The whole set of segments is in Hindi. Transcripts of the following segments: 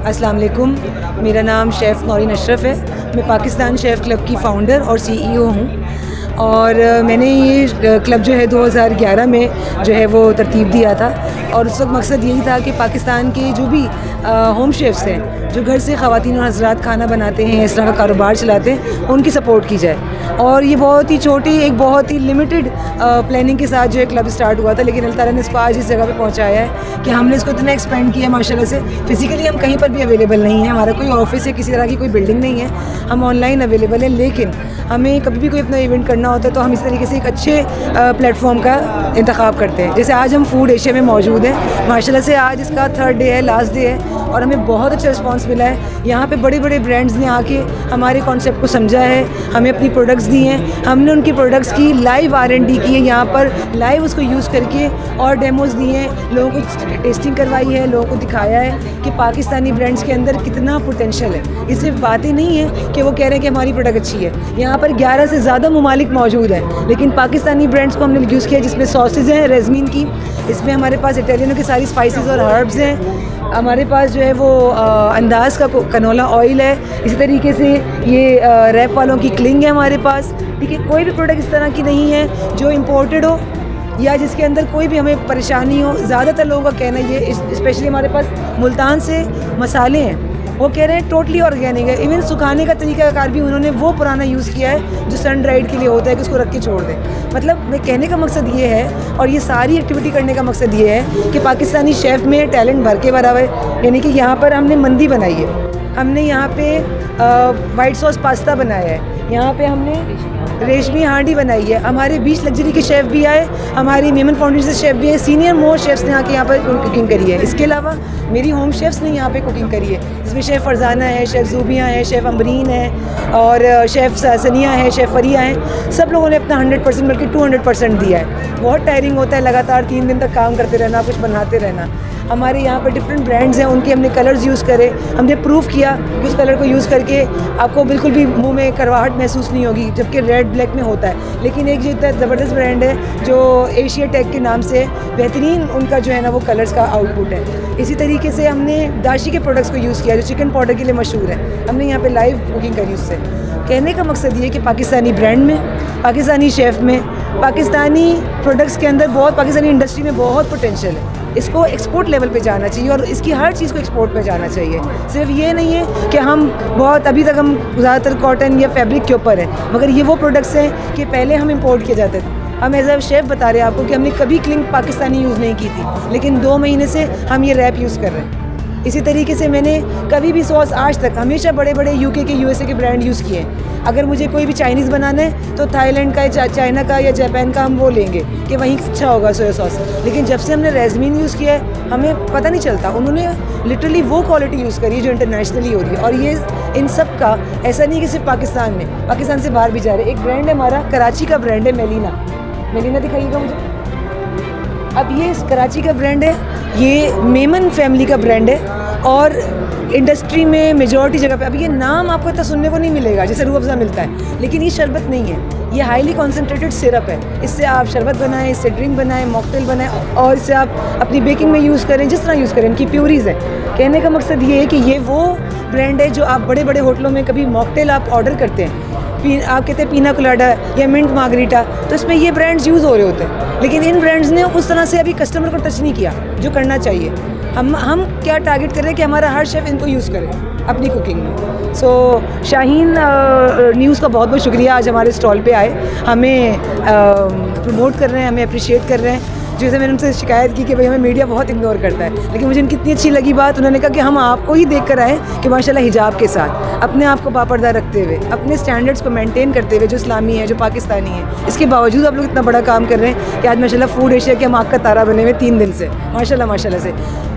अस्सलाम वालेकुम। मेरा नाम शेफ़ नौरीन अशरफ है। मैं पाकिस्तान शेफ़ क्लब की फ़ाउंडर और CEO हूँ और मैंने ये क्लब जो है 2011 में जो है वो तरतीब दिया था और उस वक्त मकसद यही था कि पाकिस्तान के जो भी होम शेफ़्स हैं जो घर से ख़वातीन और हज़रात खाना बनाते हैं, इस तरह का कारोबार चलाते हैं, उनकी सपोर्ट की जाए। और ये बहुत ही छोटी, एक बहुत ही लिमिटेड प्लानिंग के साथ जो है क्लब स्टार्ट हुआ था, लेकिन अल्लाह ताला ने इसको आज इस जगह पे पहुंचाया है कि हमने इसको इतना एक्सपेंड किया माशाल्लाह से। फ़िज़िकली हम कहीं पर भी अवेलेबल नहीं है, हमारा कोई ऑफिस है, किसी तरह की कोई बिल्डिंग नहीं है, हम ऑनलाइन अवेलेबल है। लेकिन हमें कभी भी कोई अपना इवेंट करना होता है तो हम इस तरीके से एक अच्छे प्लेटफॉर्म का इंतखाब करते हैं। जैसे आज हम फूड एशिया में मौजूद हैं, माशाल्लाह से आज इसका 3rd डे है, लास्ट डे है और हमें बहुत अच्छा रिस्पांस मिला है। यहाँ पे बड़े बड़े ब्रांड्स ने आके हमारे कॉन्सेप्ट को समझा है, हमें अपनी प्रोडक्ट्स दी हैं, हमने उनकी प्रोडक्ट्स की लाइव R&D की है, यहाँ पर लाइव उसको यूज़ करके और डेमोज़ दिए हैं, लोगों को टेस्टिंग करवाई है, लोगों को दिखाया है कि पाकिस्तानी ब्रांड्स के अंदर कितना पोटेंशियल है। ये सिर्फ बातें नहीं है कि वो कह रहे हैं कि हमारी प्रोडक्ट अच्छी है। यहाँ पर 11 से ज़्यादा ममालिक मौजूद हैं, लेकिन पाकिस्तानी ब्रांड्स को हमने यूज़ किया, जिसमें सॉसेज हैं रेज़मीन की, इसमें हमारे पास इटालियनों की सारी स्पाइसेस और हर्ब्स हैं, हमारे पास जो है वो अंदाज़ का कनोला ऑयल है, इसी तरीके से ये रैप वालों की क्लिंग है हमारे पास। ठीक है, कोई भी प्रोडक्ट इस तरह की नहीं है जो इम्पोर्टेड हो या जिसके अंदर कोई भी हमें परेशानी हो। ज़्यादातर लोगों का कहना ये, स्पेशली हमारे पास मुल्तान से मसाले हैं, वो कह रहे हैं टोटली ऑर्गेनिक है। इवन सुखाने का तरीक़ाकार भी उन्होंने वो पुराना यूज़ किया है जो सन ड्राइड के लिए होता है कि उसको रख के छोड़ दें। मतलब मैं कहने का मकसद ये है, और ये सारी एक्टिविटी करने का मकसद ये है कि पाकिस्तानी शेफ़ में टैलेंट भर के भरा हुआ है। यानी कि यहाँ पर हमने मंदी बनाई है, हमने यहाँ पे वाइट सॉस पास्ता बनाया है, यहाँ पे हमने रेशमी हांडी बनाई है, हमारे 20 लग्जरी के शेफ़ भी आए, हमारी मेमन फाउंडेशन से शेफ़ भी है, सीनियर मोस्ट शेफ़्स ने आके यहाँ पर कुकिंग करी है। इसके अलावा मेरी होम शेफ़्स ने यहाँ पे कुकिंग करी है, जिसमें शेफ़ फरजाना है, शेफ़ ज़ूबिया है, शेफ़ अमरीन है और शेफ़ सनिया है, शेफ़ फरिया है। सब लोगों ने अपना 100% बल्कि 200% दिया है। बहुत टायरिंग होता है लगातार 3 दिन तक काम करते रहना, कुछ बनाते रहना। हमारे यहाँ पर डिफरेंट ब्रांड्स हैं, उनके हमने कलर्स यूज़ करे, हमने प्रूफ किया कि उस कलर को यूज़ करके आपको बिल्कुल भी मुंह में करवाहट महसूस नहीं होगी, जबकि रेड ब्लैक में होता है। लेकिन एक जो इतना ज़बरदस्त ब्रांड है जो एशिया टेक के नाम से बेहतरीन उनका जो है ना वो कलर्स का आउटपुट है। इसी तरीके से हमने दाशी के प्रोडक्ट्स को यूज़ किया जो चिकन पाउडर के लिए मशहूर है, हमने यहाँ पर लाइव कुकिंग करी उससे। कहने का मकसद ये कि पाकिस्तानी ब्रांड में, पाकिस्तानी शेफ़ में, पाकिस्तानी प्रोडक्ट्स के अंदर बहुत, पाकिस्तानी इंडस्ट्री में बहुत पोटेंशियल है। इसको एक्सपोर्ट लेवल पे जाना चाहिए और इसकी हर चीज़ को एक्सपोर्ट पे जाना चाहिए। सिर्फ ये नहीं है कि हम बहुत, अभी तक हम ज़्यादातर कॉटन या फैब्रिक के ऊपर है, मगर ये वो प्रोडक्ट्स हैं कि पहले हम इंपोर्ट किए जाते थे। हम एज अ शेफ़ बता रहे हैं आपको कि हमने कभी क्लिंग पाकिस्तानी यूज़ नहीं की थी, लेकिन 2 महीने से हम ये रैप यूज़ कर रहे हैं। इसी तरीके से मैंने कभी भी सॉस आज तक हमेशा बड़े बड़े UK के USA के ब्रांड यूज़ किए हैं। अगर मुझे कोई भी चाइनीज़ बनाना है तो थाईलैंड का, चाइना का या जापान का हम वो लेंगे कि वहीं अच्छा होगा सोया सॉस। लेकिन जब से हमने रेज़मीन यूज़ किया है हमें पता नहीं चलता, उन्होंने लिटरली वो क्वालिटी यूज़ करी है जो इंटरनेशनली हो रही है। और ये इन सब का ऐसा नहीं कि सिर्फ पाकिस्तान में, पाकिस्तान से बाहर भी जा रहे हैं। एक ब्रांड है हमारा, कराची का ब्रांड है मेलिना दिखाइएगा मुझे। अब ये कराची का ब्रांड है, ये मेमन फैमिली का ब्रांड है और इंडस्ट्री में मेजॉरिटी जगह पे, अब ये नाम आपको इतना सुनने को नहीं मिलेगा जैसे रूह अफ़ज़ा मिलता है, लेकिन ये शरबत नहीं है, ये हाईली कॉन्सेंट्रेटेड सिरप है। इससे आप शरबत बनाएं, इससे ड्रिंक बनाएं, मॉकटेल बनाएं और इससे आप अपनी बेकिंग में यूज़ करें, जिस तरह यूज़ करें। इनकी प्यूरीज़ है। कहने का मकसद ये है कि ये वो ब्रांड है जो आप बड़े बड़े होटलों में कभी मॉकटेल आप ऑर्डर करते हैं, आप कहते हैं पीना कोलाडा या मिंट मार्गरीटा, तो इसमें ये ब्रांड्स यूज़ हो रहे होते हैं, लेकिन इन ब्रांड्स ने उस तरह से अभी कस्टमर को टच नहीं किया जो करना चाहिए। हम क्या टारगेट कर रहे हैं कि हमारा हर शेफ़ इनको यूज़ करे अपनी कुकिंग में। सो शाहीन न्यूज़ का बहुत बहुत शुक्रिया, आज हमारे स्टॉल पे आए, हमें प्रमोट कर रहे हैं, हमें अप्रिशिएट कर रहे हैं। जैसे मैंने उनसे शिकायत की कि भाई हमें मीडिया बहुत इग्नोर करता है, लेकिन मुझे इनकी इतनी अच्छी लगी बात, उन्होंने कहा कि हम आपको ही देख कर आए कि माशाल्लाह हिजाब के साथ अपने आप को बापर्दा रखते हुए, अपने स्टैंडर्ड्स को मेंटेन करते हुए, जो इस्लामी है, जो पाकिस्तानी है, इसके बावजूद आप लोग इतना बड़ा काम कर रहे हैं कि आज माशाल्लाह फूड एशिया के हम आग का तारा बने हुए 3 दिन से, माशाल्लाह से।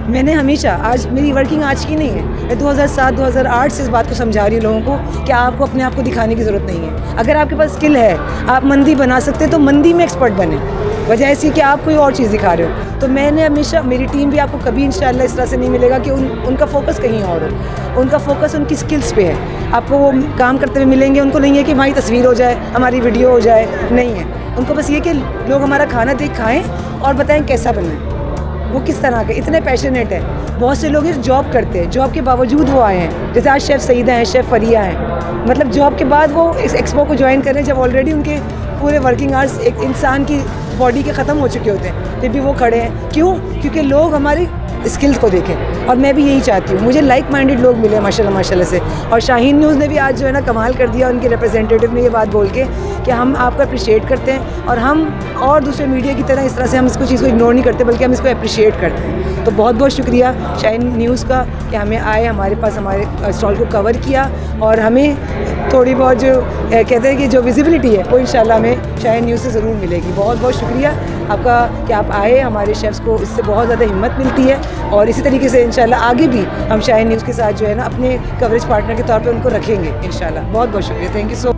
मैंने हमेशा, आज मेरी वर्किंग आज की नहीं है, मैं 2007-2008 से इस बात को समझा रही हूँ लोगों को कि आपको अपने आप को दिखाने की ज़रूरत नहीं है। अगर आपके पास स्किल है, आप मंदी बना सकते हैं तो मंदी में एक्सपर्ट बने, वजह ऐसी कि आप कोई और चीज़ दिखा रहे हो। तो मैंने हमेशा, मेरी टीम भी आपको कभी इंशाल्लाह इस तरह से नहीं मिलेगा कि उनका फोकस कहीं और हो, उनका फोकस उनकी स्किल्स पे है। आपको वो काम करते हुए मिलेंगे, उनको नहीं है कि हमारी तस्वीर हो जाए, हमारी वीडियो हो जाए, नहीं है। उनको बस ये कि लोग हमारा खाना देख खाएँ और बताएँ कैसा बना है। वो किस तरह के इतने पैशनेट है। बहुत से लोग इस जॉब करते हैं, जॉब के बावजूद वो आए हैं। जैसे आज शेफ़ सईदा हैं, शेफ़ फरिया हैं, मतलब जॉब के बाद वो इस एक्सपो को ज्वाइन करें जब ऑलरेडी उनके पूरे वर्किंग आवर्स एक इंसान की बॉडी के ख़त्म हो चुके होते हैं, फिर भी वो खड़े हैं। क्यों? क्योंकि लोग हमारी स्किल्स को देखें, और मैं भी यही चाहती हूँ। मुझे लाइक माइंडेड लोग मिले माशाल्लाह से। और शाहीन न्यूज़ ने भी आज जो है ना कमाल कर दिया, उनके रिप्रेजेंटेटिव ने ये बात बोल के कि हम आपको अप्रिशिएट करते हैं, और हम और दूसरे मीडिया की तरह इस तरह से हम इसको चीज़ को इग्नोर नहीं करते, बल्कि हम इसको अप्रिशिएट करते हैं। तो बहुत बहुत शुक्रिया शाहीन न्यूज़ का कि हमें आए, हमारे पास हमारे स्टॉल को कवर किया, और हमें थोड़ी बहुत जो कहते हैं कि जो विजिबिलिटी है वो इंशाल्लाह हमें शाहीन न्यूज़ से ज़रूर मिलेगी। बहुत बहुत शुक्रिया आपका कि आप आए। हमारे शेफ़्स को इससे बहुत ज़्यादा हिम्मत मिलती है, और इसी तरीके से इंशाल्लाह आगे भी हम शाहीन न्यूज़ के साथ जो है ना अपने कवरेज पार्टनर के तौर पे उनको रखेंगे इंशाल्लाह। बहुत बहुत शुक्रिया, थैंक यू सो